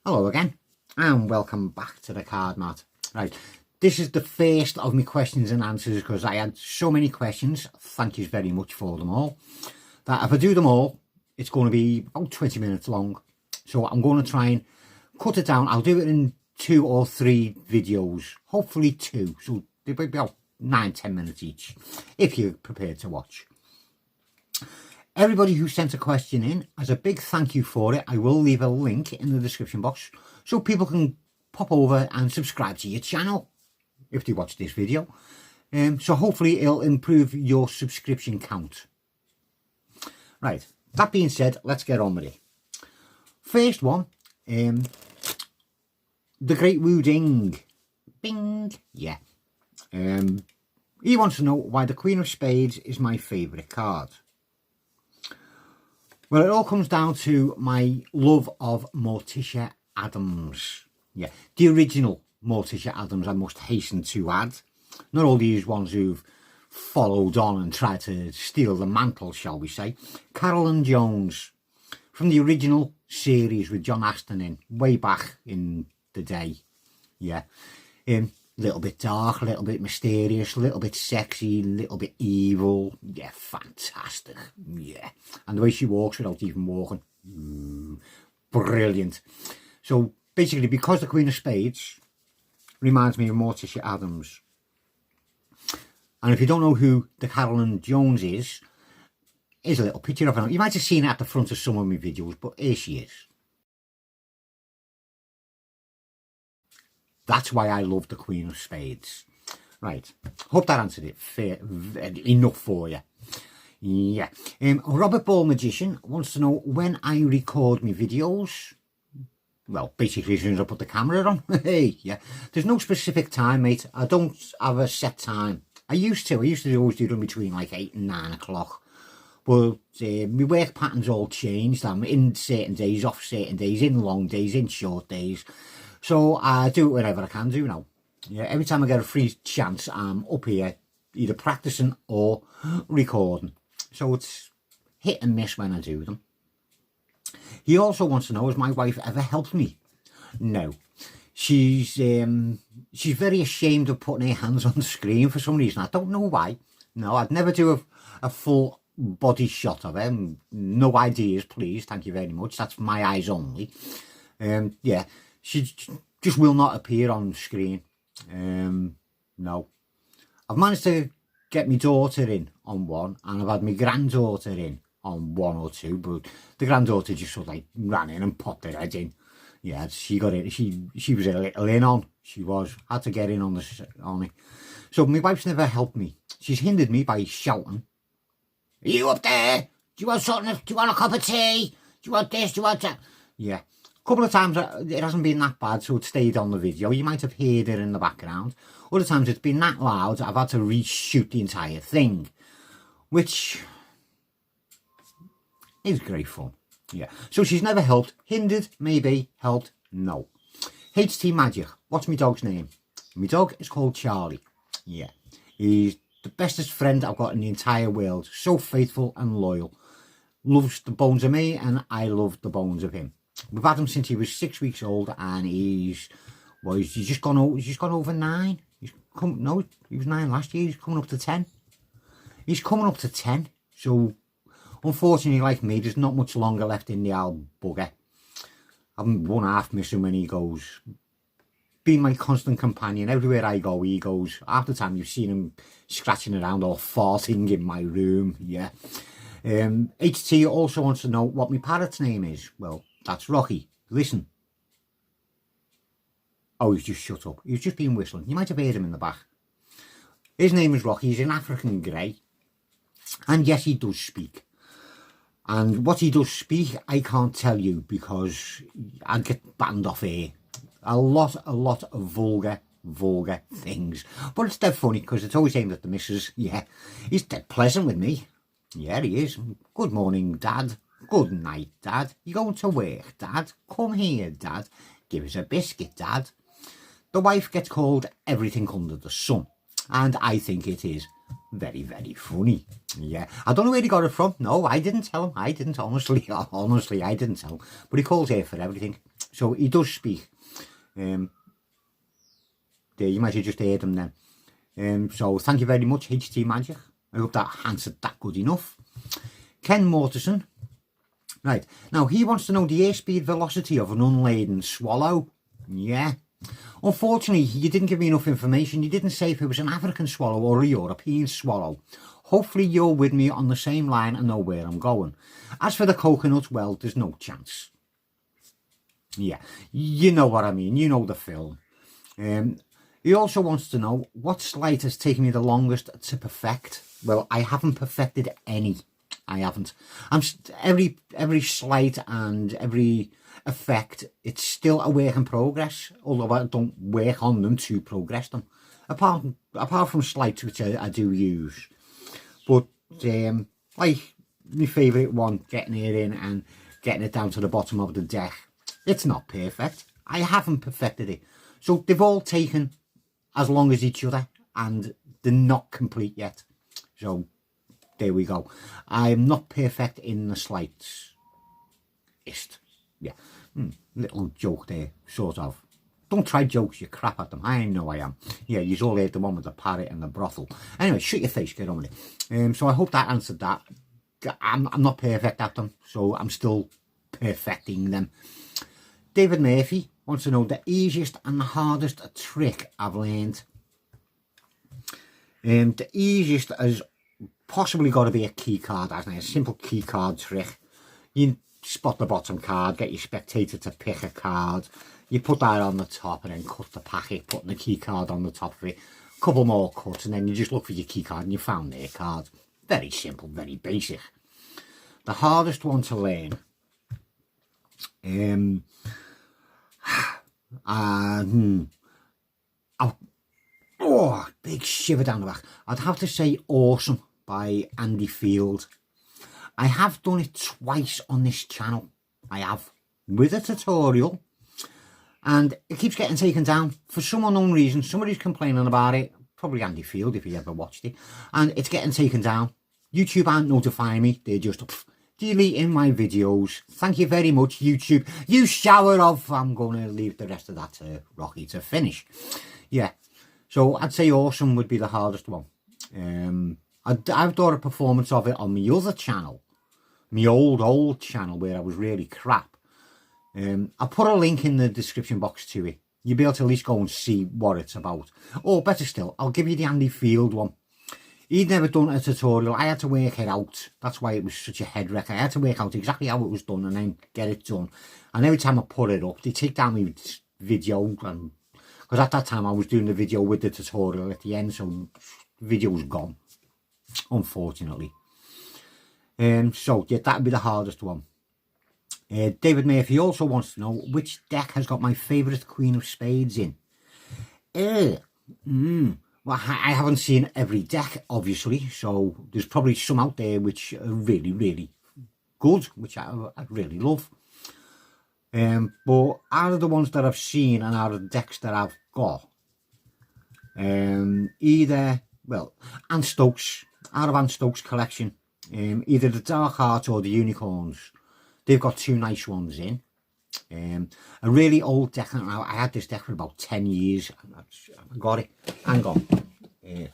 Hello again and welcome back to the card mat. Right, this is the first of my questions and answers because I had so many questions. Thank you very much for them all. That if I do them all, it's going to be about 20 minutes long. So I'm going to try and cut it down. I'll do it in 2 or 3 videos, hopefully 2. So they'll be about 9-10 minutes each if you're prepared to watch. Everybody who sent a question in, as a big thank you for it, I will leave a link in the description box so people can pop over and subscribe to your channel if they watch this video. So hopefully it'll improve your subscription count. Right, that being said, let's get on with it. First one, the Great Wu Ding. Bing, yeah. He wants to know why the Queen of Spades is my favourite card. Well, it all comes down to my love of Morticia Addams. Yeah, the original Morticia Addams, I must hasten to add. Not all these ones who've followed on and tried to steal the mantle, shall we say. Carolyn Jones, from the original series with John Aston in, way back in the day. Yeah, little bit dark, a little bit mysterious, a little bit sexy, a little bit evil. Yeah, fantastic. Yeah, and the way she walks without even walking, brilliant. So basically, because the Queen of Spades reminds me of Morticia Addams, and if you don't know who the Carolyn Jones is, here's a little picture of her. You might have seen it at the front of some of my videos, but here she is. That's why I love the Queen of Spades. Right, hope that answered it enough for you. Yeah. Robert Ball Magician wants to know when I record my videos. Well, basically as soon as I put the camera on. Hey, yeah. There's no specific time, mate. I don't have a set time. I used to always do them between like 8 and 9 o'clock. But my work pattern's all changed. I'm in certain days, off certain days, in long days, in short days. So I do it whenever I can do now. Yeah, every time I get a free chance, I'm up here either practicing or recording. So it's hit and miss when I do them. He also wants to know, has my wife ever helped me? No. She's very ashamed of putting her hands on the screen for some reason. I don't know why. No, I'd never do a full body shot of her. No ideas, please. Thank you very much. That's my eyes only. Yeah. She just will not appear on screen. No. I've managed to get my daughter in on one, and I've had my granddaughter in on 1 or 2, but the granddaughter just sort of like ran in and popped her head in. Yeah, she got it. She was a little in on. She was. Had to get in on it. So my wife's never helped me. She's hindered me by shouting, "Are you up there? Do you want something? Do you want a cup of tea? Do you want this? Do you want that?" Yeah. A couple of times it hasn't been that bad, so it stayed on the video. You might have heard it in the background. Other times it's been that loud, I've had to reshoot the entire thing, which is great fun. Yeah. So she's never helped. Hindered, maybe. Helped, no. Htmagic. What's my dog's name? My dog is called Charlie. Yeah. He's the bestest friend I've got in the entire world. So faithful and loyal. Loves the bones of me, and I love the bones of him. We've had him since he was 6 weeks old, and he's just gone over 9. He was 9 last year. He's coming up to 10. He's coming up to 10. So unfortunately, like me, there's not much longer left in the old bugger. I'm one half miss him when he goes. Being my constant companion everywhere I go, he goes. Half the time you've seen him scratching around or farting in my room. Yeah. HT also wants to know what my parrot's name is. Well, that's Rocky. Listen. Oh, he's just shut up. He's just been whistling. You might have heard him in the back. His name is Rocky. He's an African grey. And yes, he does speak. And what he does speak, I can't tell you because I'd get banned off here. A lot of vulgar things. But it's dead funny because it's always aimed at the missus. Yeah, he's dead pleasant with me. Yeah, he is. Good morning, Dad. Good night, Dad. You going to work, Dad? Come here, Dad. Give us a biscuit, Dad. The wife gets called everything under the sun, and I think it is very, very funny. Yeah, I don't know where he got it from. No, I didn't tell him. I didn't, honestly, I didn't tell him. But he calls her for everything. So he does speak. There, you might have just heard him then. So thank you very much, Htmagic. I hope that answered that good enough. Ken Mortensen. Right, now he wants to know the airspeed velocity of an unladen swallow. Yeah. Unfortunately, you didn't give me enough information. You didn't say if it was an African swallow or a European swallow. Hopefully you're with me on the same line and know where I'm going. As for the coconut, well, there's no chance. Yeah, you know what I mean. You know the film. He also wants to know what sleight has taken me the longest to perfect. Well, I haven't perfected any. I haven't. Every sleight and every effect, it's still a work in progress. Although I don't work on them to progress them. Apart from sleights, which I do use. But like my favourite one, getting it in and getting it down to the bottom of the deck, it's not perfect. I haven't perfected it. So they've all taken as long as each other and they're not complete yet. So there we go. I'm not perfect in the sleights. Yeah. Little joke there, sort of. Don't try jokes, you crap at them. I know I am. Yeah, you all heard the one with the parrot and the brothel. Anyway, shut your face, get on with it. So I hope that answered that. I'm not perfect at them, so I'm still perfecting them. David Murphy wants to know the easiest and the hardest trick I've learned. The easiest has possibly got to be a key card, hasn't it? A simple key card trick. You spot the bottom card, get your spectator to pick a card. You put that on the top and then cut the packet, putting the key card on the top of it. A couple more cuts and then you just look for your key card and you found their card. Very simple, very basic. The hardest one to learn. Big shiver down the back. I'd have to say Awesome by Andy Field. I have done it twice on this channel. I have, with a tutorial. And it keeps getting taken down for some unknown reason. Somebody's complaining about it. Probably Andy Field if he ever watched it. And it's getting taken down. YouTube aren't notifying me. They're just deleting my videos. Thank you very much, YouTube. You shower of. I'm going to leave the rest of that to Rocky to finish. Yeah. So I'd say Awesome would be the hardest one. I've done a performance of it on my other channel. My old channel where I was really crap. I'll put a link in the description box to it. You'll be able to at least go and see what it's about. Or better still, I'll give you the Andy Field one. He'd never done a tutorial. I had to work it out. That's why it was such a head wreck. I had to work out exactly how it was done and then get it done. And every time I put it up, they take down my video. And because at that time I was doing the video with the tutorial at the end, so the video was gone, unfortunately. So yeah, that'd be the hardest one. David Murphy also wants to know which deck has got my favourite Queen of Spades in. Well, I haven't seen every deck, obviously, so there's probably some out there which are really, really good, which I'd really love. But out of the ones that I've seen and out of the decks that I've got, either, well, Anne Stokes, out of Anne Stokes' collection, either the Dark Heart or the Unicorns. They've got two nice ones in. A really old deck. I had this deck for about 10 years. I got it. Hang on.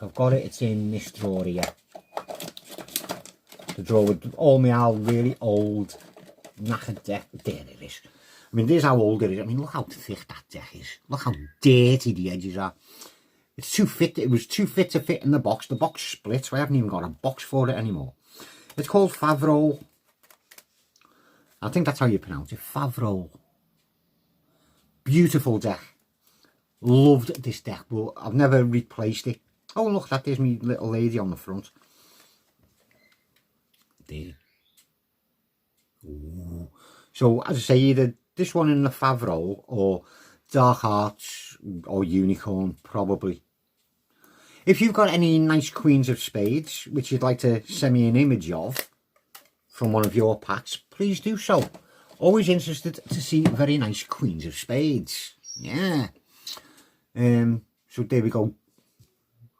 I've got it. It's in this drawer here. The drawer with all my really old knackered deck. There it is. I mean, this is how old it is. I mean, look how thick that deck is. Look how dirty the edges are. It's too fit. It was too fit to fit in the box. The box split, so I haven't even got a box for it anymore. It's called Favreau. I think that's how you pronounce it. Favreau. Beautiful deck. Loved this deck, but I've never replaced it. Oh, look, that is me little lady on the front. There. Ooh. So, as I say, either this one in the Favreau or Dark Hearts or Unicorn, probably. If you've got any nice Queens of Spades, which you'd like to send me an image of from one of your packs, please do so. Always interested to see very nice Queens of Spades. Yeah. So there we go.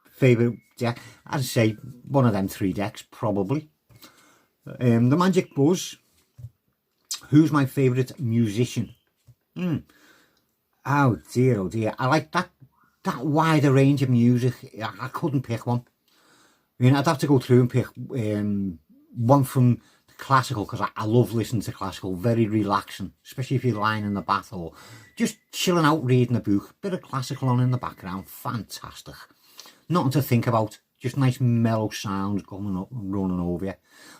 Favourite deck. As I say, one of them three decks, probably. The Magic Buzz. Who's my favourite musician? Oh dear, oh dear. I like that wider range of music. I couldn't pick one. I mean, I'd have to go through and pick one from the classical, because I love listening to classical. Very relaxing, especially if you're lying in the bath or just chilling out reading a book. Bit of classical on in the background. Fantastic. Nothing to think about. Just nice mellow sounds coming up and running over you.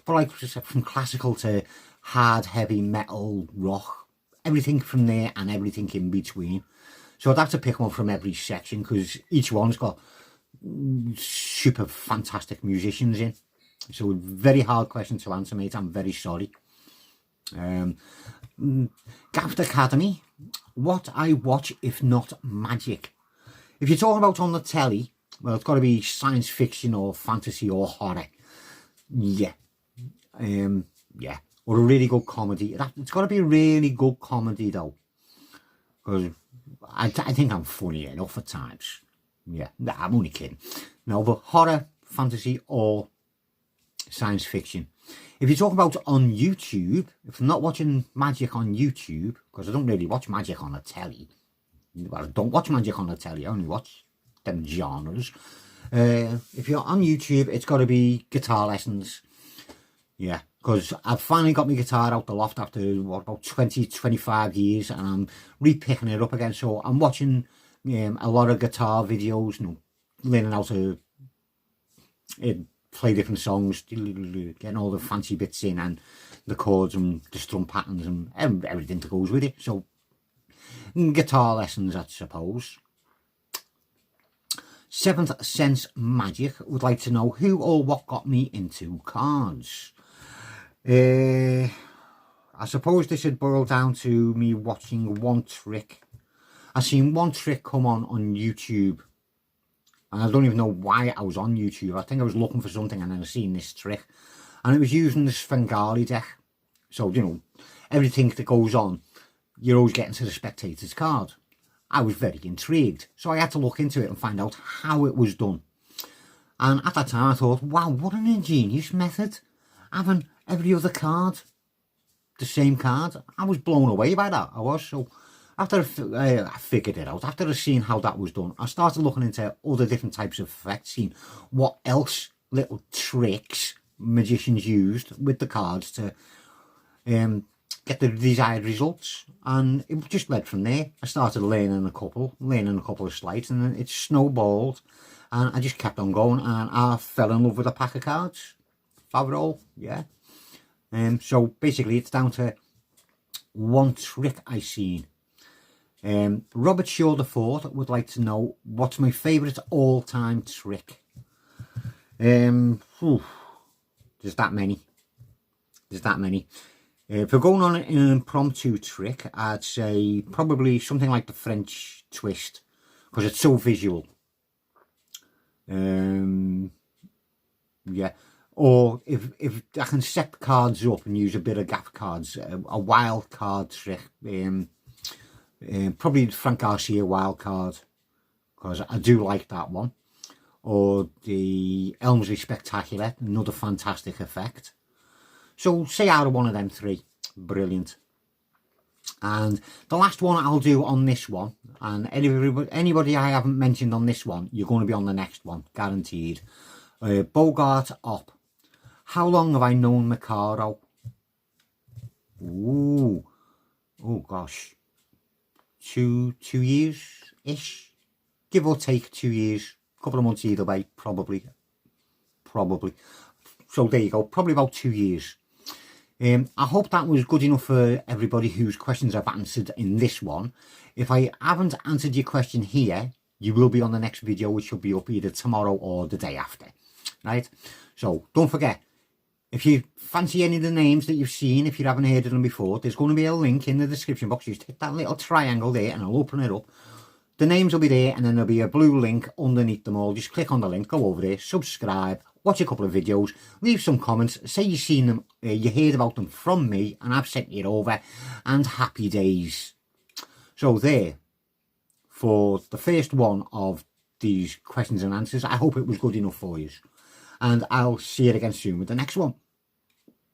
But like from classical to hard, heavy metal, rock, everything from there and everything in between. So I'd have to pick one from every section, because each one's got super fantastic musicians in. So very hard question to answer, mate. I'm very sorry. Gaffed Academy. What I watch if not magic? If you're talking about on the telly, well, it's got to be science fiction or fantasy or horror. Yeah. Yeah. Or a really good comedy. It's got to be a really good comedy though, because I think I'm funny enough at times. Yeah, nah, I'm only kidding. No, but horror, fantasy, or science fiction. If you talk about on YouTube, if I'm not watching magic on YouTube, because I don't really watch magic on the telly. Well, I don't watch magic on the telly, I only watch them genres. If you're on YouTube, it's got to be guitar lessons. Yeah, because I've finally got my guitar out the loft after, what, about 20-25 years, and I'm re-picking it up again. So I'm watching a lot of guitar videos, you know, learning how to play different songs, getting all the fancy bits in, and the chords and the strum patterns and everything that goes with it. So guitar lessons, I suppose. Seventh Sense Magic would like to know who or what got me into cards. I suppose this would boil down to me watching one trick. I seen one trick come on YouTube, and I don't even know why I was on YouTube. I think I was looking for something, and then I seen this trick, and it was using the Svengali deck. So, you know, everything that goes on, you're always getting to the spectator's card. I was very intrigued, so I had to look into it and find out how it was done. And at that time I thought, wow, what an ingenious method, having every other card the same card. I was blown away by that, I was. So after I figured it out, after I seen how that was done, I started looking into other different types of effects, seeing what else little tricks magicians used with the cards to get the desired results. And it just led from there. I started learning a couple of sleights, and then it snowballed, and I just kept on going, and I fell in love with a pack of cards. Overall, yeah. So basically it's down to one trick I seen. Robert Shaw IV would like to know what's my favourite all-time trick. There's that many. If we're going on an impromptu trick, I'd say probably something like the French twist, because it's so visual. Yeah. Or if I can set cards up and use a bit of gaff cards, a wild card trick, probably Frank Garcia wild card, because I do like that one. Or the Elmsley Spectacular, another fantastic effect. So say out of one of them three, brilliant. And the last one I'll do on this one, and anybody I haven't mentioned on this one, you're going to be on the next one, guaranteed. Bogart Op. How long have I known Mikado? Ooh, oh gosh, 2 years-ish, give or take 2 years, couple of months either way, probably. So there you go, probably about 2 years. I hope that was good enough for everybody whose questions I've answered in this one. If I haven't answered your question here, you will be on the next video, which will be up either tomorrow or the day after, right? So don't forget, if you fancy any of the names that you've seen, if you haven't heard of them before, there's going to be a link in the description box. Just hit that little triangle there and I'll open it up. The names will be there, and then there'll be a blue link underneath them all. Just click on the link, go over there, subscribe, watch a couple of videos, leave some comments, say you've seen them, you heard about them from me, and I've sent it over, and happy days. So there, for the first one of these questions and answers, I hope it was good enough for you. And I'll see you again soon with the next one.